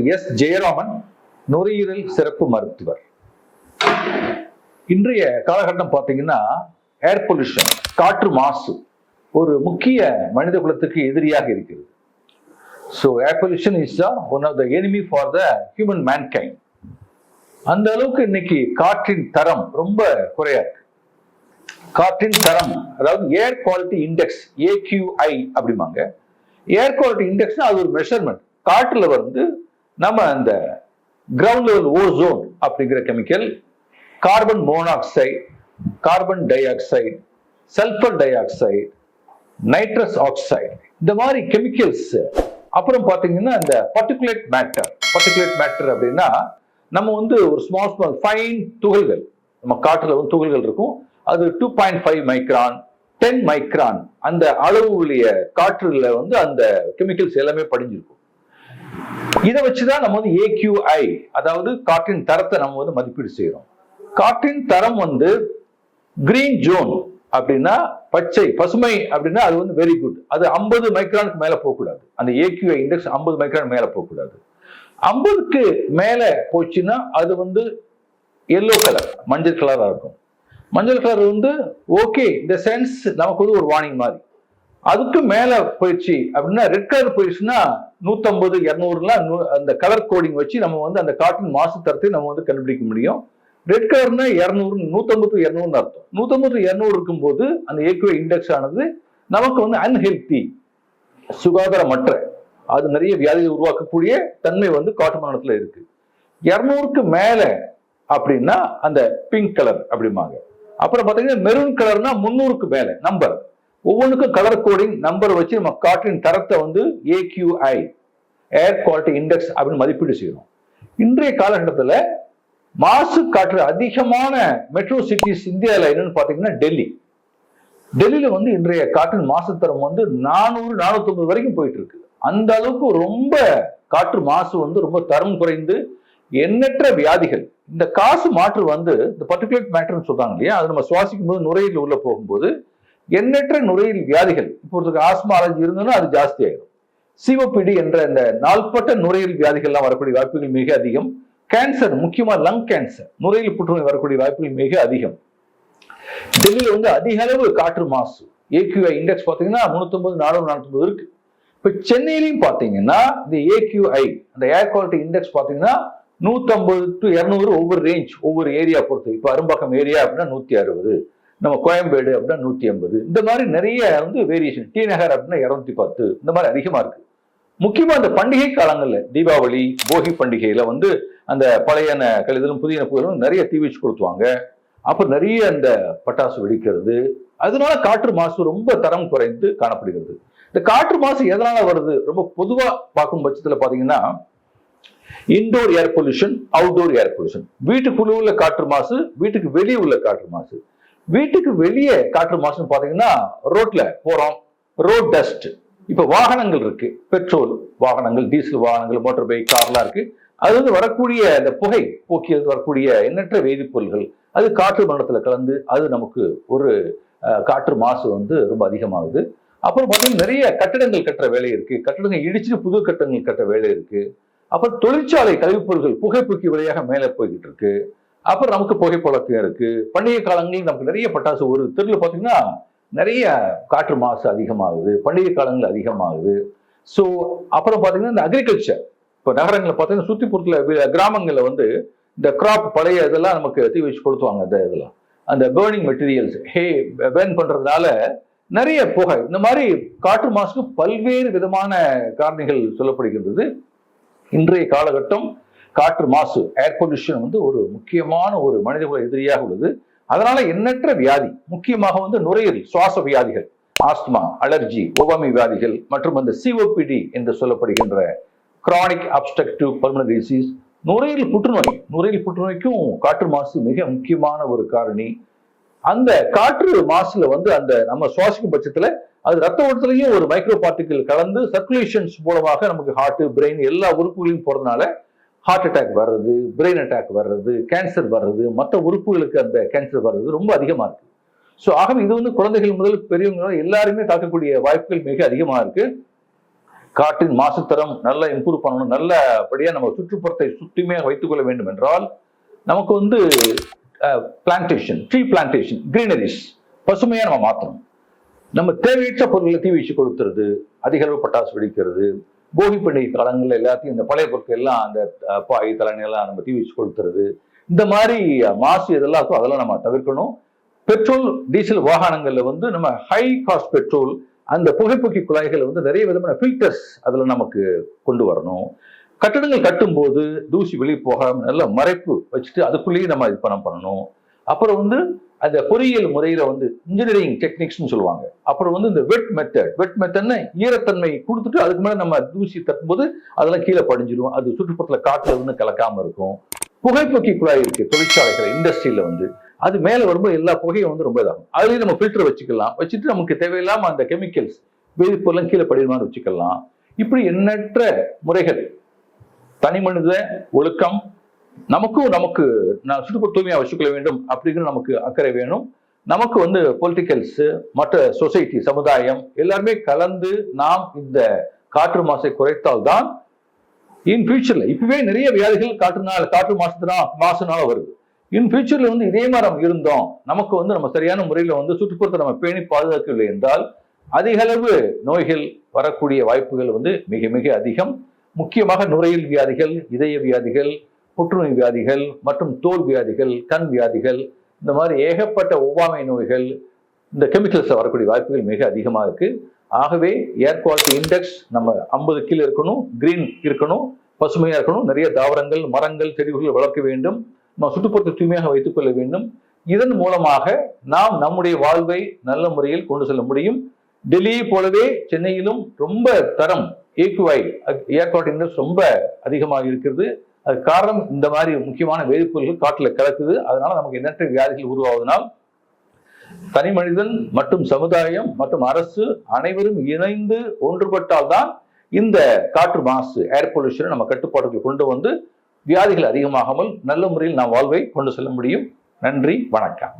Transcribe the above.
Doctor S Jayaraman, நுரையீரல் சிறப்பு மருத்துவர். இன்றைய காலகட்டம் பார்த்தீங்கன்னா ஏர் பொல்யூஷன், காற்று மாசு ஒரு முக்கிய மனித குலத்துக்கு எதிரியாக இருக்கிறது. So air pollution is one of the enemy for the human mankind. அந்த அளவுக்கு இன்னைக்கு காற்றின் தரம் ரொம்ப குறையா இருக்கு. காற்றின் தரம், அதாவது ஏர் குவாலிட்டி இண்டெக்ஸ், AQI அப்படிம்பாங்க. ஏர் குவாலிட்டி இண்டெக்ஸ்னா அது ஒரு மெஷர்மெண்ட். காற்றுல வந்து நம்ம அந்த கிரவுண்ட் லெவல் ஓசோன் அப்படிங்கிற chemical, carbon monoxide, carbon di oxide, sulphur di oxide, nitrous oxide, இந்த மாதிரி கெமிக்கல்ஸ். அப்புறம் பாத்தீங்கன்னா இந்த பர்டிகுலேட் மேட்டர் அப்படின்னா நம்ம வந்து ஒரு ஸ்மால் ஃபைன் துகள்கள், நம்ம காற்றுல வந்து துகள்கள் இருக்கும். அது 2.5 மைக்ரான், 10 மைக்ரான் அந்த அளவுடைய காற்றுல வந்து அந்த கெமிக்கல்ஸ் எல்லாமே படிஞ்சிருக்கும். இதை வச்சுதான் நம்ம வந்து AQI, அதாவது காற்றின் தரத்தை நம்ம வந்து மதிப்பீடு செய்யறோம். காற்றின் தரம் வந்து கிரீன் ஜோன் அப்படின்னா பச்சை பசுமை அப்படின்னா அது வந்து வெரி குட். அது 50 மைக்ரானுக்கு மேல போகக்கூடாது. அந்த AQI இண்டெக்ஸ் 50 மைக்ரான் மேல போகக்கூடாது. 50க்கு மேல போச்சுன்னா அது வந்து எல்லோ கலர், மஞ்சள் கலரா இருக்கும். மஞ்சள் கலர் வந்து ஓகே, இந்த சென்ஸ் நமக்கு வந்து ஒரு வார்னிங் மாதிரி. அதுக்கு மேல போயிடுச்சு அப்படின்னா, ரெட் கலர் போயிடுச்சுன்னா 150, 200லாம் அந்த கலர் கோடிங் வச்சு நம்ம வந்து அந்த காற்றின் மாசு தரத்தை நம்ம வந்து கண்டுபிடிக்க முடியும். ரெட் கலர்னா 200, 150 to 200 அர்த்தம். 150 to 200 இருக்கும்போது அந்த AQI இண்டெக்ஸ் ஆனது நமக்கு வந்து அன்ஹெல்தி, சுகாதாரமற்ற, அது நிறைய வியாதிகள் உருவாக்கக்கூடிய தன்மை வந்து காற்று மண்டலத்துல இருக்கு. 200க்கு மேல அப்படின்னா அந்த பிங்க் கலர் அப்படிம்பாங்க. அப்புறம் பாத்தீங்கன்னா மெரூன் கலர்னா 300க்கு மேல நம்பர். ஒவ்வொன்றுக்கும் கலர் கோடிங் நம்பர் வச்சு நம்ம காற்றின் தரத்தை வந்து AQI, ஏர் குவாலிட்டி இண்டெக்ஸ் அப்படின்னு மதிப்பீடு செய்யணும். இன்றைய காலகட்டத்தில் மாசு காற்று அதிகமான மெட்ரோ சிட்டிஸ் இந்தியாவில் என்னன்னு பாத்தீங்கன்னா டெல்லியில வந்து இன்றைய காற்றின் மாசு தரம் வந்து 400, 450 வரைக்கும் போயிட்டு இருக்கு. அந்த அளவுக்கு ரொம்ப காற்று மாசு வந்து ரொம்ப தரம் குறைந்து எண்ணற்ற வியாதிகள். இந்த காசு மாற்று வந்து இந்த பர்டிகுலேட் மேட்டர்னு சொல்றாங்க இல்லையா, அது நம்ம சுவாசிக்கும் போது நுரையீரல் உள்ள போகும்போது எண்ணற்ற நுரையீரல் வியாதிகள், இப்போ ஒருத்தருக்கு ஆஸ்மா அலர்ஜி இருந்ததுன்னா அது ஜாஸ்தி ஆயிடும். COPD என்ற இந்த நாள்பட்ட நுரையீரல் வியாதிகள்லாம் வரக்கூடிய வாய்ப்புகள் மிக அதிகம். கேன்சர், முக்கியமா லங் கேன்சர், நுரையீரல் புற்றுநோய் வரக்கூடிய வாய்ப்புகள் மிக அதிகம். டெல்லியில வந்து அதிக அளவு காற்று மாசு, AQI இண்டெக்ஸ் பாத்தீங்கன்னா 350, 400, 450 இருக்கு. இப்ப சென்னையிலையும் பாத்தீங்கன்னா இந்த AQI, அந்த ஏர் குவாலிட்டி இண்டெக்ஸ் பாத்தீங்கன்னா 150 to 200 ஒவ்வொரு ரேஞ்ச், ஒவ்வொரு ஏரியா பொறுத்து. இப்ப அரும்பாக்கம் ஏரியா அப்படின்னா 160, நம்ம கோயம்பேடு அப்படின்னா 180, இந்த மாதிரி நிறைய வந்து வேரியேஷன். டி நகர் அப்படின்னா 210, இந்த மாதிரி அதிகமா இருக்கு. முக்கியமா இந்த பண்டிகை காலங்கள்ல, தீபாவளி, போகி பண்டிகையில வந்து அந்த பழையன கழிதலும் புதிய புகழும் நிறைய தீ வச்சு கொளுத்துவாங்க. அப்ப நிறைய அந்த பட்டாசு வெடிக்கிறது. அதனால காற்று மாசு ரொம்ப தரம் குறைந்து காணப்படுகிறது. இந்த காற்று மாசு எதனால வருது? ரொம்ப பொதுவா பார்க்கும் பட்சத்துல பாத்தீங்கன்னா indoor air pollution, outdoor air pollution. வீட்டுக்குள்ள உள்ள காற்று மாசு, வீட்டுக்கு வெளியே உள்ள காற்று மாசு. வீட்டுக்கு வெளியே காற்று மாசுன்னு பாத்தீங்கன்னா ரோட்ல போறோம், ரோட் டஸ்ட். இப்ப வாகனங்கள் இருக்கு, பெட்ரோல் வாகனங்கள், டீசல் வாகனங்கள், மோட்டார் பைக், கார்லாம் இருக்கு. அது வந்து வரக்கூடிய அந்த புகை போக்கியது வரக்கூடிய எண்ணற்ற வேதிப்பொருள்கள் அது காற்று மண்டலத்துல கலந்து அது நமக்கு ஒரு காற்று மாசு வந்து ரொம்ப அதிகமாகுது. அப்புறம் பார்த்தீங்கன்னா நிறைய கட்டிடங்கள் கட்டுற வேலை இருக்கு, கட்டிடங்கள் இடிச்சுட்டு புது கட்டிடங்கள் கட்டுற வேலை இருக்கு. அப்புறம் தொழிற்சாலை கழிவுப்பொருட்கள் புகைப்பூக்கி வழியாக மேலே போய்கிட்டு இருக்கு. அப்புறம் நமக்கு புகைப்பழக்கம் இருக்கு. பண்டிகை காலங்களில் நமக்கு நிறைய பட்டாசு, ஒரு தெருவில் பார்த்தீங்கன்னா நிறைய காற்று மாசு அதிகமாகுது, பண்டிகை காலங்கள் அதிகமாகுது. ஸோ அப்புறம் பார்த்தீங்கன்னா இந்த அக்ரிகல்ச்சர், இப்போ நகரங்களில் பார்த்தீங்கன்னா சுற்றிப்புறத்தில் கிராமங்களில் வந்து இந்த கிராப் பழைய இதெல்லாம் நமக்கு தீ வச்சு கொடுத்துவாங்க. அந்த இதெல்லாம் அந்த பேர்னிங் மெட்டீரியல்ஸ் பேர்ன் பண்றதுனால நிறைய புகை. இந்த மாதிரி காற்று மாசுக்கு பல்வேறு விதமான காரணிகள் சொல்லப்படுகின்றது. இன்றைய காலகட்டம் காற்று மாசு, ஏர் பொல்யூஷன் வந்து ஒரு முக்கியமான ஒரு மனிதகுல எதிரியாக உள்ளது. அதனால எண்ணற்ற வியாதி, முக்கியமாக வந்து நுரையீரல் சுவாச வியாதிகள், ஆஸ்துமா, அலர்ஜி, ஒவ்வாமை வியாதிகள் மற்றும் அந்த COPD என்று சொல்லப்படுகின்ற கிரானிக் அப்ஸ்ட்ரக்டிவ் பல்மனரி டிசீஸ், நுரையீரல் புற்றுநோய். நுரையீரல் புற்றுநோய்க்கும் காற்று மாசு மிக முக்கியமான ஒரு காரணி. அந்த காற்று மாசுல வந்து அந்த நம்ம சுவாசிக்கும் பட்சத்துல அது ரத்த ஓட்டத்திலையும் ஒரு மைக்ரோ பார்ட்டிகிள் கலந்து சர்க்குலேஷன்ஸ் மூலமாக நமக்கு ஹார்ட், பிரெயின் எல்லா உறுப்புகளையும் போறதுனால ஹார்ட் அட்டாக் வர்றது, பிரெயின் அட்டாக் வர்றது, கேன்சர் வர்றது, மற்ற உறுப்புகளுக்கு அந்த கேன்சர் வர்றது ரொம்ப அதிகமா இருக்கு. ஸோ ஆகவே இது வந்து குழந்தைகள் முதல் பெரியவங்க எல்லாருமே தாக்கக்கூடிய வாய்ப்புகள் மிக அதிகமா இருக்கு. காற்றின் மாசுத்தரம் நல்லா இம்ப்ரூவ் பண்ணணும், நல்லபடியா நம்ம சுற்றுப்புறத்தை சுத்தமாக வைத்துக் கொள்ள வேண்டும் என்றால் நமக்கு வந்து பிளான்டேஷன், ட்ரீ பிளான்டேஷன், கிரீனரிஸ் பசுமையா நம்ம மாற்றணும். நம்ம தேவையற்ற பொருட்களை தீ வச்சு கொடுத்துறது, அதிக அளவு பட்டாசு வெடிக்கிறது, போகி பண்டிகை காலங்களில் எல்லாத்தையும் இந்த பழைய பொருட்கள் எல்லாம் அந்த பாய் தலைமை எல்லாம் நம்ம தீ வச்சு கொடுத்துறது, இந்த மாதிரி மாசு எதெல்லாம் இருக்கோ அதெல்லாம் நம்ம தவிர்க்கணும். பெட்ரோல் டீசல் வாகனங்கள்ல வந்து நம்ம ஹை காஸ்ட் பெட்ரோல், அந்த புகைப்பொக்கி குழாய்களை வந்து நிறைய விதமான ஃபில்டர்ஸ் அதுல நமக்கு கொண்டு வரணும். கட்டடங்கள் கட்டும் போது தூசி வெளியே போகாம நல்ல மறைப்பு வச்சுட்டு அதுக்குள்ளேயே நம்ம இது பண்ணணும். அப்புறம் வந்து அந்த பொறியியல் முறையில வந்து இன்ஜினியரிங் டெக்னிக்ஸ்னு சொல்லுவாங்க. அப்புறம் வந்து இந்த வெட் மெத்தட்னு ஈரத்தன்மை கொடுத்துட்டு அதுக்கு மேல நம்ம தூசி தட்டும்போது அதெல்லாம் கீழே படிஞ்சிடும், அது சுற்றுப்புறத்துல காற்றுல வந்து கலக்காம இருக்கும். புகைப்பொக்கி குழாய் இருக்கு தொழிற்சாலைகள், இண்டஸ்ட்ரியில வந்து அது மேல வரும்போது எல்லா புகையும் வந்து ரொம்ப இதாகும். அதுலயும் நம்ம ஃபில்டர் வச்சுக்கலாம், வச்சுட்டு நமக்கு தேவையில்லாம அந்த கெமிக்கல்ஸ் வேதிப்பொருள் கீழே படிமான்னு வச்சுக்கலாம். இப்படி எண்ணற்ற முறைகள், தனி மனித ஒழுக்கம், நமக்கு நான் சுற்றுப்புற தூய்மையா வச்சுக்கொள்ள வேண்டும் அப்படிங்கிற நமக்கு அக்கறை வேணும். நமக்கு வந்து பொலிட்டிக்கல்ஸ், மற்ற சொசைட்டி, சமுதாயம் எல்லாருமே கலந்து நாம் இந்த காற்று மாசை குறைத்தால்தான் இன் ஃபியூச்சர்ல, இப்பவே நிறைய வியாதிகள் காற்று மாசுனால வருது. இன் ஃபியூச்சர்ல வந்து இதே மாதிரி நம்ம இருந்தோம், நமக்கு வந்து நம்ம சரியான முறையில வந்து சுற்றுப்புறத்தை நம்ம பேணி பாதுகாக்கவில்லை என்றால் அதிக அளவு நோய்கள் வரக்கூடிய வாய்ப்புகள் வந்து மிக மிக அதிகம். முக்கியமாக நுரையீரல் வியாதிகள், இதய வியாதிகள், புற்றுநோய் வியாதிகள் மற்றும் தோல் வியாதிகள், கண் வியாதிகள், இந்த மாதிரி ஏகப்பட்ட ஒவ்வாமை நோய்கள் இந்த கெமிக்கல்ஸ் வரக்கூடிய வாய்ப்புகள் மிக அதிகமாக இருக்கு. ஆகவே ஏர் குவாலிட்டி இண்டெக்ஸ் நம்ம 50 கீழே இருக்கணும், கிரீன் இருக்கணும், பசுமையா இருக்கணும், நிறைய தாவரங்கள், மரங்கள், செடிகளை வளர்க்க வேண்டும், நம்ம சுற்றுப்புறத்தை தூய்மையாக வைத்துக் கொள்ள வேண்டும். இதன் மூலமாக நாம் நம்முடைய வாழ்வை நல்ல முறையில் கொண்டு செல்ல முடியும். டெல்லியை போலவே சென்னையிலும் ரொம்ப தரம் AQI ஏர் குவாலிட்டி இண்டெக்ஸ் ரொம்ப அதிகமாக இருக்கிறது. அது காரணம் இந்த மாதிரி முக்கியமான வேதிப்பொருட்கள் காற்றுல கலக்குது. அதனால நமக்கு எண்ணற்ற வியாதிகள் உருவாவதனால் தனி மனிதன் மற்றும் சமுதாயம் மற்றும் அரசு அனைவரும் இணைந்து ஒன்றுபட்டால்தான் இந்த காற்று மாசு, ஏர் பொல்யூஷனை நம்ம கட்டுப்பாடுகள் கொண்டு வந்து வியாதிகள் அதிகமாகாமல் நல்ல முறையில் நாம் வாழ்வை கொண்டு செல்ல முடியும். நன்றி, வணக்கம்.